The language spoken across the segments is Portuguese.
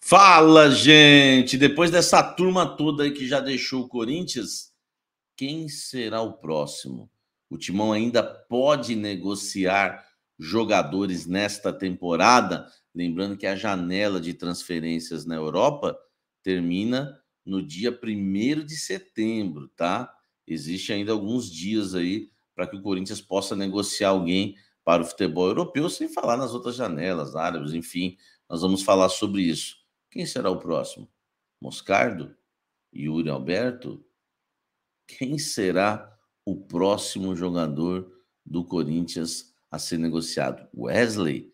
Fala, gente! Depois dessa turma toda aí que já deixou o Corinthians, quem será o próximo? O Timão ainda pode negociar jogadores nesta temporada? Lembrando que a janela de transferências na Europa termina no dia 1º de setembro, tá? Existe ainda alguns dias aí para que o Corinthians possa negociar alguém para o futebol europeu, sem falar nas outras janelas, árabes, enfim. Nós vamos falar sobre isso. Quem será o próximo? Moscardo? Yuri Alberto? Quem será o próximo jogador do Corinthians a ser negociado? Wesley?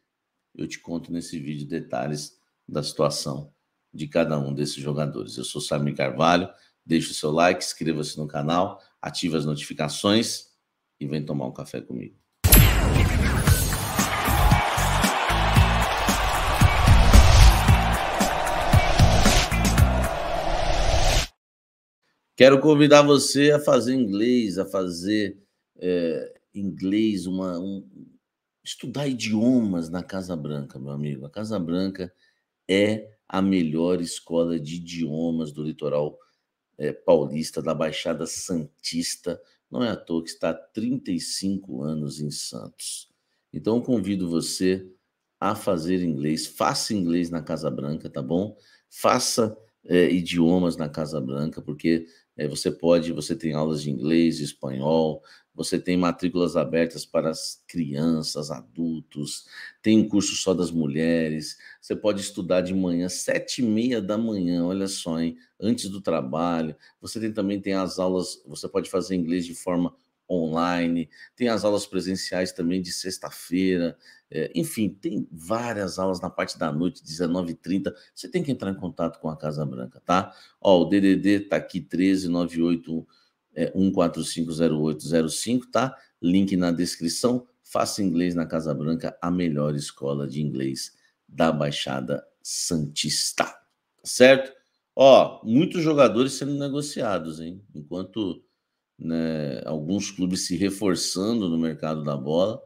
Eu te conto nesse vídeo detalhes da situação de cada um desses jogadores. Eu sou Samir Carvalho, deixe o seu like, inscreva-se no canal, ative as notificações e vem tomar um café comigo. Quero convidar você a fazer inglês, estudar idiomas na Casa Branca, meu amigo. A Casa Branca é a melhor escola de idiomas do litoral paulista, da Baixada Santista. Não é à toa que está há 35 anos em Santos. Então, eu convido você a fazer inglês. Faça inglês na Casa Branca, tá bom? Faça idiomas na Casa Branca, porque você tem aulas de inglês, de espanhol, você tem matrículas abertas para as crianças, adultos, tem um curso só das mulheres, você pode estudar de manhã, 7h30 da manhã, olha só, hein? Antes do trabalho. Você também tem as aulas, você pode fazer inglês de forma online, tem as aulas presenciais também de sexta-feira, enfim, tem várias aulas na parte da noite, 19h30. Você tem que entrar em contato com a Casa Branca, tá? Ó, o DDD tá aqui, 1398 1450805, tá? Link na descrição. Faça inglês na Casa Branca, a melhor escola de inglês da Baixada Santista, tá certo? Ó, muitos jogadores sendo negociados, hein? Enquanto, né, alguns clubes se reforçando no mercado da bola,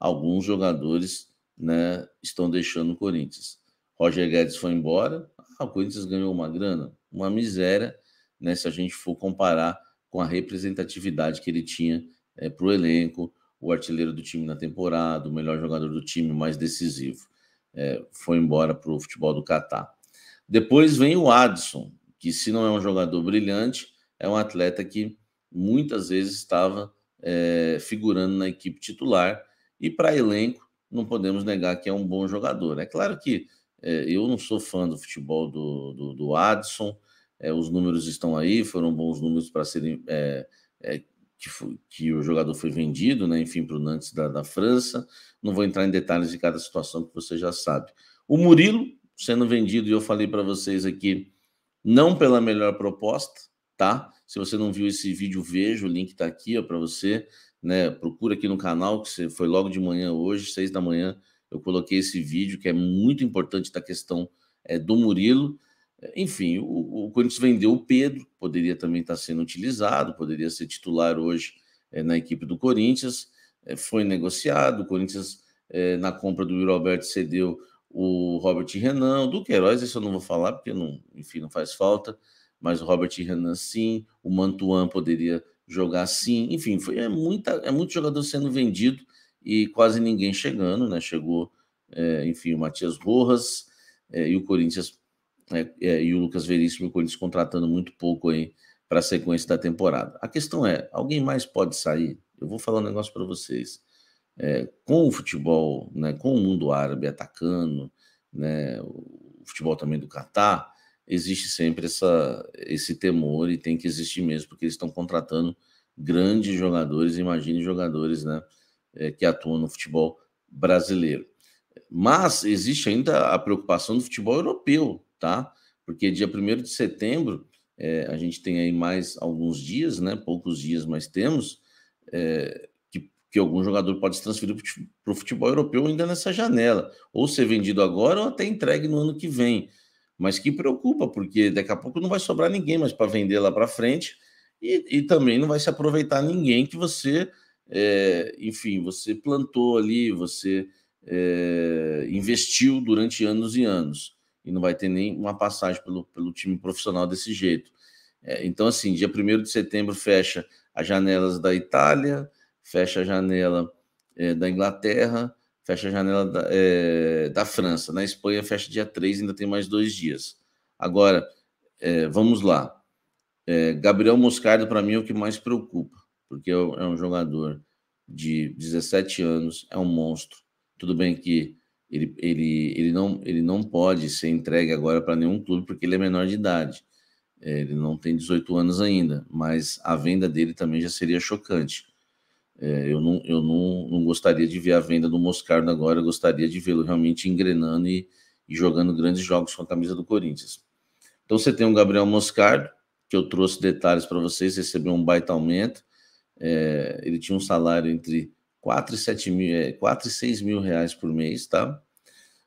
alguns jogadores, né, estão deixando o Corinthians. Roger Guedes foi embora, o Corinthians ganhou uma grana, uma miséria, né, se a gente for comparar com a representatividade que ele tinha para o elenco, o artilheiro do time na temporada, o melhor jogador do time, mais decisivo. Foi embora para o futebol do Catar. Depois vem o Adson, que se não é um jogador brilhante, é um atleta que muitas vezes estava figurando na equipe titular, e para elenco não podemos negar que é um bom jogador. É claro que eu não sou fã do futebol do Adson, os números estão aí, foram bons números para serem que o jogador foi vendido, né, enfim, para o Nantes da França. Não vou entrar em detalhes de cada situação que você já sabe. O Murilo sendo vendido, e eu falei para vocês aqui, não pela melhor proposta, tá? Se você não viu esse vídeo, veja, o link está aqui para você, né? Procura aqui no canal, que foi logo de manhã hoje, 6 da manhã, eu coloquei esse vídeo, que é muito importante da questão do Murilo. Enfim, o Corinthians vendeu o Pedro, poderia também estar sendo utilizado, poderia ser titular hoje na equipe do Corinthians, foi negociado, o Corinthians, na compra do Yuri Alberto, cedeu o Robert Renan, do Queiroz, esse eu não vou falar, porque, não, enfim, não faz falta, mas o Robert Renan sim, o Mantuan poderia jogar sim, enfim, é muito jogador sendo vendido e quase ninguém chegando, né? Chegou, enfim, o Matias Rojas e o Corinthians, e o Lucas Veríssimo, e o Corinthians contratando muito pouco aí para a sequência da temporada. A questão é, alguém mais pode sair? Eu vou falar um negócio para vocês. Com o futebol, né, com o mundo árabe atacando, né, o futebol também do Catar, existe sempre esse temor, e tem que existir mesmo, porque eles estão contratando grandes jogadores, imagine jogadores, né, que atuam no futebol brasileiro. Mas existe ainda a preocupação do futebol europeu, tá? Porque dia 1º de setembro, a gente tem aí mais alguns dias, né, poucos dias, mas temos, que algum jogador pode se transferir para o futebol europeu ainda nessa janela, ou ser vendido agora ou até entregue no ano que vem. Mas que preocupa, porque daqui a pouco não vai sobrar ninguém mais para vender lá para frente, e também não vai se aproveitar ninguém que você, enfim, você plantou ali, você investiu durante anos e anos. e não vai ter nem uma passagem pelo time profissional desse jeito. Então, assim, dia 1º de setembro fecha as janelas da Itália, fecha a janela da Inglaterra, fecha a janela da França. Na Espanha fecha dia 3, ainda tem mais 2 dias. Agora, vamos lá. Gabriel Moscardo, para mim, é o que mais preocupa, porque é um jogador de 17 anos, é um monstro. Tudo bem que ele não pode ser entregue agora para nenhum clube, porque ele é menor de idade. Ele não tem 18 anos ainda, mas a venda dele também já seria chocante. Eu não gostaria de ver a venda do Moscardo agora, eu gostaria de vê-lo realmente engrenando e jogando grandes jogos com a camisa do Corinthians. Então você tem o Gabriel Moscardo, que eu trouxe detalhes para vocês, recebeu um baita aumento. Ele tinha um salário entre 4 e 6 mil reais por mês, tá?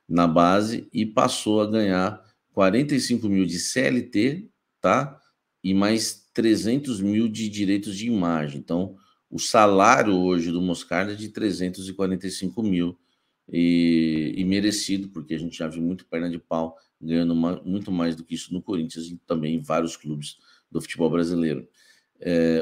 Na base, e passou a ganhar 45 mil de CLT, tá? E mais 300 mil de direitos de imagem. Então, o salário hoje do Moscardo é de 345 mil e merecido, porque a gente já viu muito perna de pau ganhando muito mais do que isso no Corinthians e também em vários clubes do futebol brasileiro.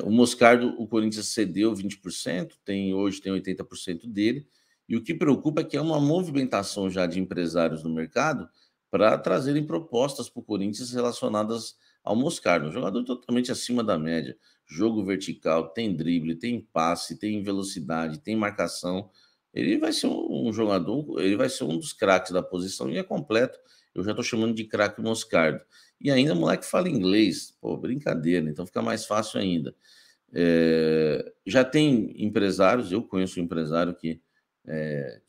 O Moscardo, o Corinthians cedeu 20%, hoje tem 80% dele, e o que preocupa é que é uma movimentação já de empresários no mercado para trazerem propostas para o Corinthians relacionadas ao Moscardo, um jogador totalmente acima da média, jogo vertical, tem drible, tem passe, tem velocidade, tem marcação. Ele vai ser um jogador, ele vai ser um dos craques da posição e é completo. Eu já estou chamando de craque Moscardo. E ainda o moleque fala inglês, pô, brincadeira, então fica mais fácil ainda. Já tem empresários, eu conheço um empresário que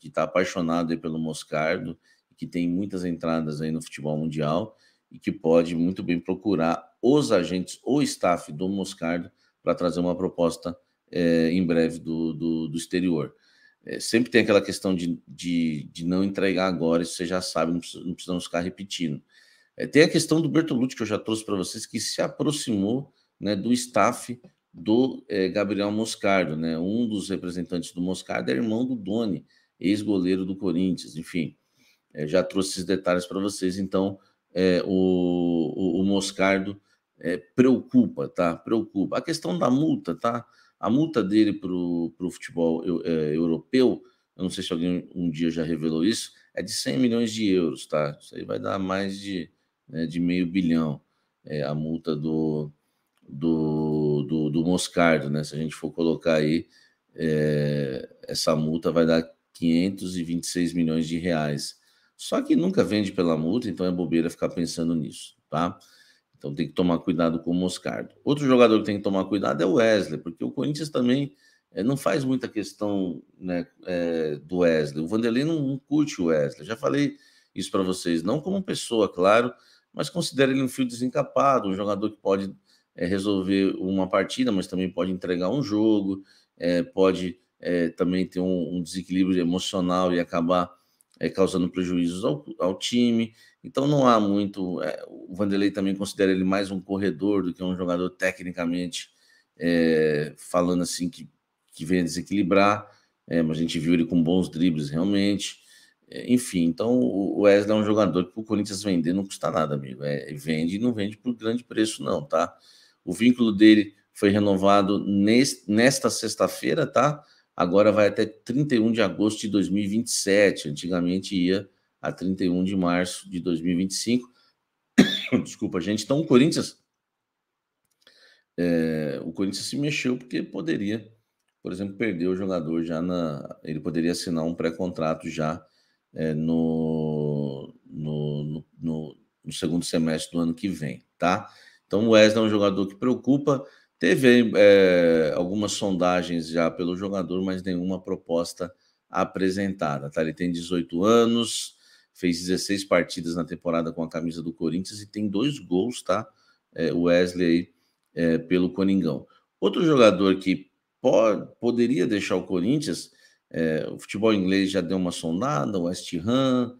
está apaixonado aí pelo Moscardo, que tem muitas entradas aí no futebol mundial e que pode muito bem procurar os agentes ou staff do Moscardo para trazer uma proposta em breve do exterior. Sempre tem aquela questão de não entregar agora, isso você já sabe, não precisamos ficar repetindo. Tem a questão do Bertolucci, que eu já trouxe para vocês, que se aproximou, né, do staff do Gabriel Moscardo, né? Um dos representantes do Moscardo é irmão do Doni, ex-goleiro do Corinthians. Enfim, já trouxe esses detalhes para vocês. Então, o Moscardo preocupa, tá? Preocupa. A questão da multa, tá? A multa dele para o futebol europeu, eu não sei se alguém um dia já revelou isso, é de 100 milhões de euros, tá? Isso aí vai dar mais de meio bilhão, a multa do Moscardo, né? Se a gente for colocar aí, essa multa vai dar 526 milhões de reais. Só que nunca vende pela multa, então é bobeira ficar pensando nisso, tá? Então tem que tomar cuidado com o Moscardo. Outro jogador que tem que tomar cuidado é o Wesley, porque o Corinthians também não faz muita questão, né, do Wesley. O Vanderlei não curte o Wesley. Já falei isso para vocês, não como pessoa, claro, mas considera ele um fio desencapado, um jogador que pode resolver uma partida, mas também pode entregar um jogo, pode também ter um desequilíbrio emocional e acabar causando prejuízos ao time. Então não há muito. O Vanderlei também considera ele mais um corredor do que um jogador tecnicamente, falando assim, que vem a desequilibrar, mas a gente viu ele com bons dribles realmente. Enfim, então o Wesley é um jogador que o Corinthians vender não custa nada, amigo. Vende e não vende por grande preço, não, tá? O vínculo dele foi renovado nesta sexta-feira, tá? Agora vai até 31 de agosto de 2027. Antigamente ia a 31 de março de 2025. Desculpa, gente. Então o Corinthians se mexeu porque poderia, por exemplo, perder o jogador já ele poderia assinar um pré-contrato já no segundo semestre do ano que vem, tá? Então o Wesley é um jogador que preocupa. Teve algumas sondagens já pelo jogador, mas nenhuma proposta apresentada, tá? Ele tem 18 anos, fez 16 partidas na temporada com a camisa do Corinthians e tem 2 gols, tá? O Wesley pelo Coringão. Outro jogador que poderia deixar o Corinthians, o futebol inglês já deu uma sondada, o West Ham,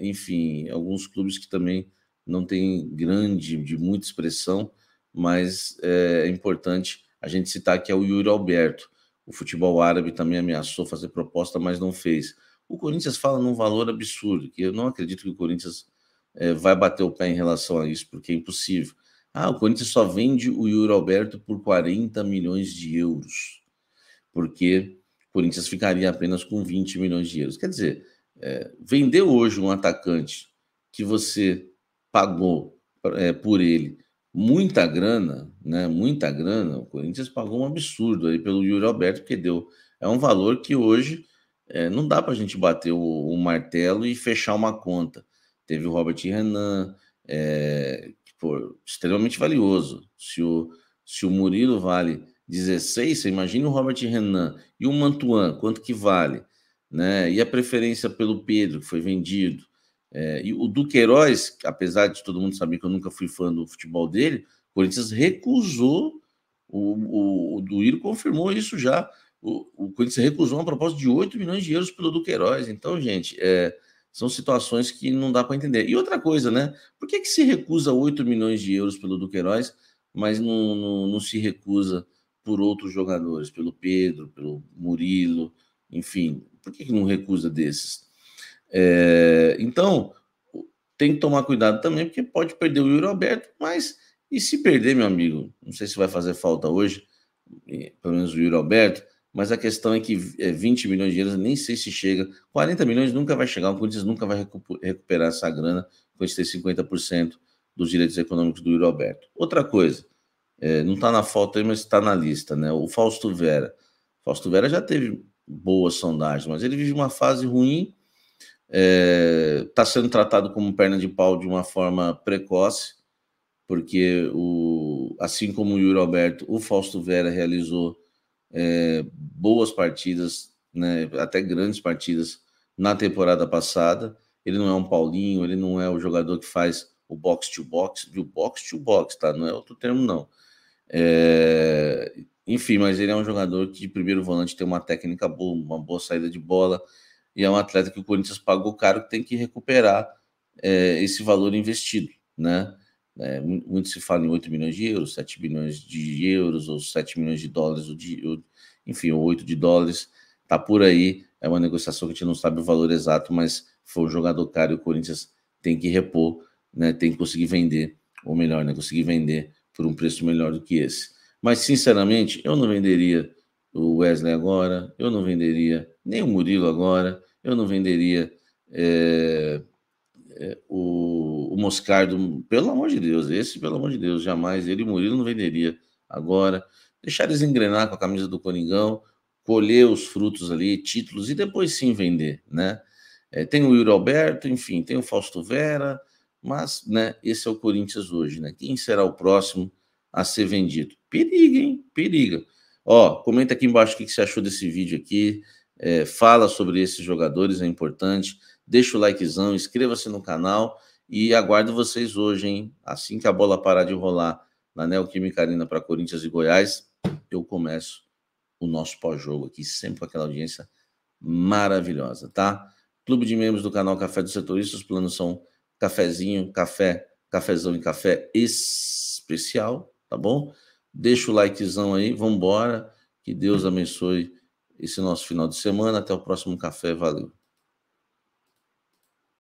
enfim, alguns clubes que também não têm de muita expressão, mas é importante a gente citar que é o Yuri Alberto. O futebol árabe também ameaçou fazer proposta, mas não fez. O Corinthians fala num valor absurdo, que eu não acredito que o Corinthians vai bater o pé em relação a isso, porque é impossível. Ah, o Corinthians só vende o Yuri Alberto por 40 milhões de euros, porque o Corinthians ficaria apenas com 20 milhões de euros. Quer dizer, vender hoje um atacante que você pagou por ele muita grana, né? Muita grana. O Corinthians pagou um absurdo aí pelo Yuri Alberto, porque deu. É um valor que hoje não dá para a gente bater o martelo e fechar uma conta. Teve o Robert Renan, que foi extremamente valioso. Se o Murilo vale 16, você imagina o Robert Renan e o Mantuan, quanto que vale? Né? E a preferência pelo Pedro, que foi vendido. E o Duqueiroz, apesar de todo mundo saber que eu nunca fui fã do futebol dele, o Corinthians recusou, o Duírio confirmou isso já. O Corinthians recusou uma proposta de 8 milhões de euros pelo Duqueiroz. Então, gente, são situações que não dá para entender. E outra coisa, né? Por que se recusa 8 milhões de euros pelo Duqueiroz, mas não se recusa por outros jogadores, pelo Pedro, pelo Murilo, enfim, por que não recusa desses? Então, tem que tomar cuidado também, porque pode perder o Yuri Alberto, mas e se perder, meu amigo? Não sei se vai fazer falta hoje, pelo menos o Yuri Alberto, mas a questão é que 20 milhões de euros, nem sei se chega, 40 milhões nunca vai chegar, o Corinthians nunca vai recuperar essa grana, com esse ter 50% dos direitos econômicos do Yuri Alberto. Outra coisa, não está na foto aí, mas está na lista, né? O Fausto Vera. Fausto Vera já teve boas sondagens, mas ele vive uma fase ruim, está sendo tratado como perna de pau de uma forma precoce, porque assim como o Yuri Alberto, o Fausto Vera realizou boas partidas, né, até grandes partidas na temporada passada. Ele não é um Paulinho, ele não é o jogador que faz o box to box, viu? Box to box, tá? Não é outro termo, não. Enfim, mas ele é um jogador que de primeiro volante tem uma técnica boa, uma boa saída de bola, e é um atleta que o Corinthians pagou caro, que tem que recuperar esse valor investido, né? Muito se fala em 8 milhões de euros, 7 milhões de euros, ou 7 milhões de dólares, enfim, ou 8 de dólares, tá por aí, é uma negociação que a gente não sabe o valor exato, mas foi um jogador caro e o Corinthians tem que repor, né? Tem que conseguir vender, ou melhor, né? Conseguir vender por um preço melhor do que esse. Mas, sinceramente, eu não venderia o Wesley agora, eu não venderia nem o Murilo agora, eu não venderia o Moscardo, pelo amor de Deus, pelo amor de Deus, jamais, ele e o Murilo não venderia agora, deixar eles engrenar com a camisa do Coringão, colher os frutos ali, títulos, e depois sim vender, né? Tem o Yuri Alberto, enfim, tem o Fausto Vera, mas, né, esse é o Corinthians hoje, né? Quem será o próximo a ser vendido? Periga, hein? Periga. Ó, comenta aqui embaixo o que você achou desse vídeo aqui, fala sobre esses jogadores, é importante. Deixa o likezão, inscreva-se no canal e aguardo vocês hoje, hein? Assim que a bola parar de rolar na Neoquímica Arena para Corinthians e Goiás, eu começo o nosso pós-jogo aqui, sempre com aquela audiência maravilhosa, tá? Clube de membros do canal Café dos Setoristas, os planos são cafezinho, café, cafezão e café especial, tá bom? Deixa o likezão aí, vambora, que Deus abençoe esse nosso final de semana, até o próximo café, valeu.